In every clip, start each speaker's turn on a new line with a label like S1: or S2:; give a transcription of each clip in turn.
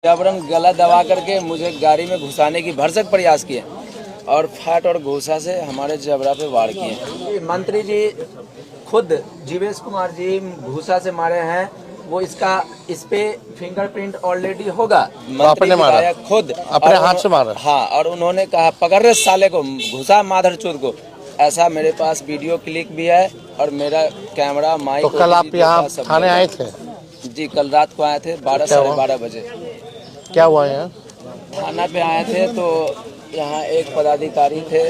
S1: जबरन गला दबा करके मुझे गाड़ी में घुसाने की भरसक प्रयास किए और फाट और घूसा से हमारे जबड़ा पे वार किए। मंत्री जी खुद जीवेश कुमार जी घूसा से मारे हैं, वो इस पे फिंगरप्रिंट ऑलरेडी होगा। मंत्री विधायक खुद
S2: अपने हाथ से मारा।
S1: हाँ, और उन्होंने कहा पकड़ रहे साले को, घुसा माधर चोद को। ऐसा मेरे पास वीडियो क्लिक भी है और मेरा कैमरा माइक।
S2: तो कल आप यहाँ थाने आए थे?
S1: जी, कल रात को आए थे 12 साढ़े 12 बजे।
S2: क्या हुआ यहाँ?
S1: थाना पे आए थे तो यहाँ एक पदाधिकारी थे,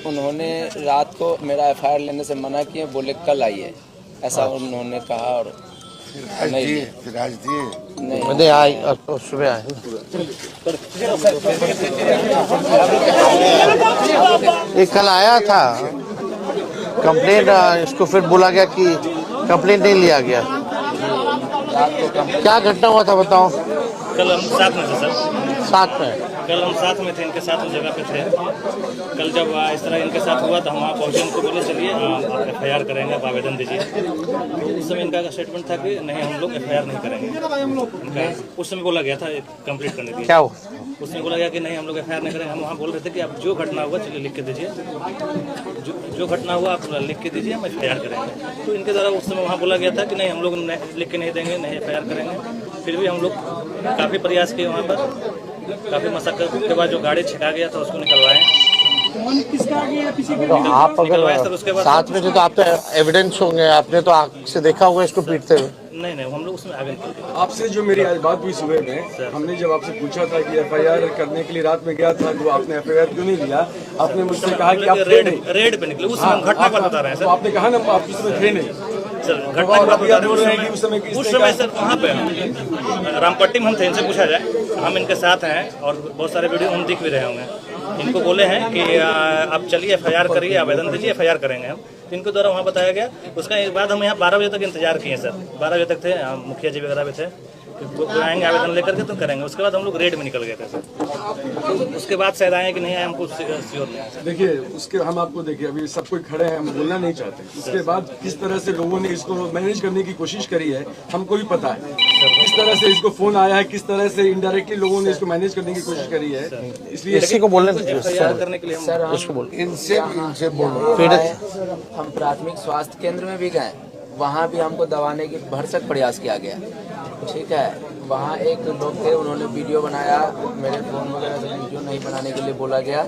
S1: उन्होंने रात को मेरा एफआईआर लेने से मना किए, बोले कल आइए, ऐसा उन्होंने कहा। और नहीं सुबह आए। ये कल आया था कंप्लेंट, इसको फिर बोला गया कि कंप्लेंट नहीं लिया गया। क्या घटना हुआ था बताओ?
S3: कल हम साथ में थे सर।
S2: साथ में? कल
S3: हम साथ में थे, इनके साथ उस जगह पे थे। कल जब इस तरह इनके साथ हुआ तो हम वहाँ पहुँचे, उनको बोले चलिए आप एफआईआर करेंगे, आप आवेदन दीजिए। उस समय इनका स्टेटमेंट था कि नहीं हम लोग एफआईआर नहीं करेंगे। उस समय बोला गया था कंप्लीट करने के लिए।
S2: क्या हुआ?
S3: उसमें बोला गया कि नहीं हम लोग एफआईआर नहीं करेंगे। हम वहाँ बोल रहे थे कि आप जो घटना हुआ चलिए लिख के दीजिए, जो घटना हुआ आप लिख के दीजिए, हम एफआईआर करेंगे। तो इनके द्वारा उस समय वहाँ बोला गया था कि नहीं हम लोग लिख के नहीं देंगे, नहीं एफआईआर करेंगे। फिर भी हम लोग काफ़ी प्रयास किए, वहाँ पर काफ़ी मशक्कत के बाद जो गाड़ी छिका गया था उसको निकलवाएं।
S2: तो आप अगर
S3: उसके बाद
S2: साथ में थे तो आप तो एविडेंस होंगे, आपने तो आँख से देखा होगा इसको पीटते हुए।
S3: नहीं हम लोग उसमें आगे निकल।
S4: आपसे जो मेरी आज बात हुई सुबह में, हमने जब आपसे पूछा था कि एफआईआर करने के लिए रात में गया था तो आपने एफआईआर क्यों नहीं लिया, आपने मुझसे कहा कि आप
S3: रेड पे निकले। उस समय घटना पर बता रहे हैं सर।
S4: तो आपने कहा ना आप उस समय थे नहीं
S3: सर, घटना की बात बता रहे हैं।
S4: उस
S3: समय सर वहाँ पे रामपट्टी में हम थे, इनसे पूछा जाए, हम इनके साथ हैं और बहुत सारे वीडियो हम दिख भी रहे होंगे। इनको बोले हैं कि आप चलिए एफआईआर करिए, आवेदन दीजिए, एफआईआर करेंगे हम। इनको द्वारा वहाँ बताया गया। उसका एक बाद हम यहाँ 12 बजे तक इंतजार किए सर। 12 बजे तक थे, मुखिया जी वगैरह भी थे, आएंगे आवेदन लेकर के तो करेंगे। उसके बाद हम लोग रेड में निकल गए थे सर। तो उसके बाद शायद आए कि नहीं आए, हमको श्योर नहीं।
S4: देखिए उसके हम आपको देखिए अभी सब कोई खड़े हैं, हम बोलना नहीं चाहते। उसके बाद किस तरह से लोगों ने इसको मैनेज करने की कोशिश करी है हमको भी पता है। किस तरह से इसको फोन आया है, किस तरह से इनडायरेक्टली लोगों ने इसको मैनेज करने की कोशिश करी है। इसलिए
S2: इसी को बोलने
S3: करने के लिए
S1: सर
S2: इसको बोल
S1: इनसे बोलो। हम प्राथमिक स्वास्थ्य केंद्र में भी गए, वहाँ भी हमको दबाने की भरसक प्रयास किया गया। ठीक है, वहाँ एक लोग थे, उन्होंने वीडियो बनाया, मेरे फ़ोन वगैरह से वीडियो नहीं बनाने के लिए बोला गया।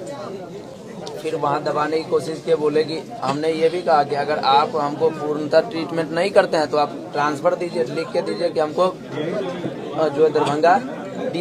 S1: फिर वहाँ दबाने की कोशिश की, बोले कि हमने ये भी कहा कि अगर आप हमको पूर्णतः ट्रीटमेंट नहीं करते हैं तो आप ट्रांसफ़र दीजिए, लिख के दीजिए कि हमको जो है दरभंगा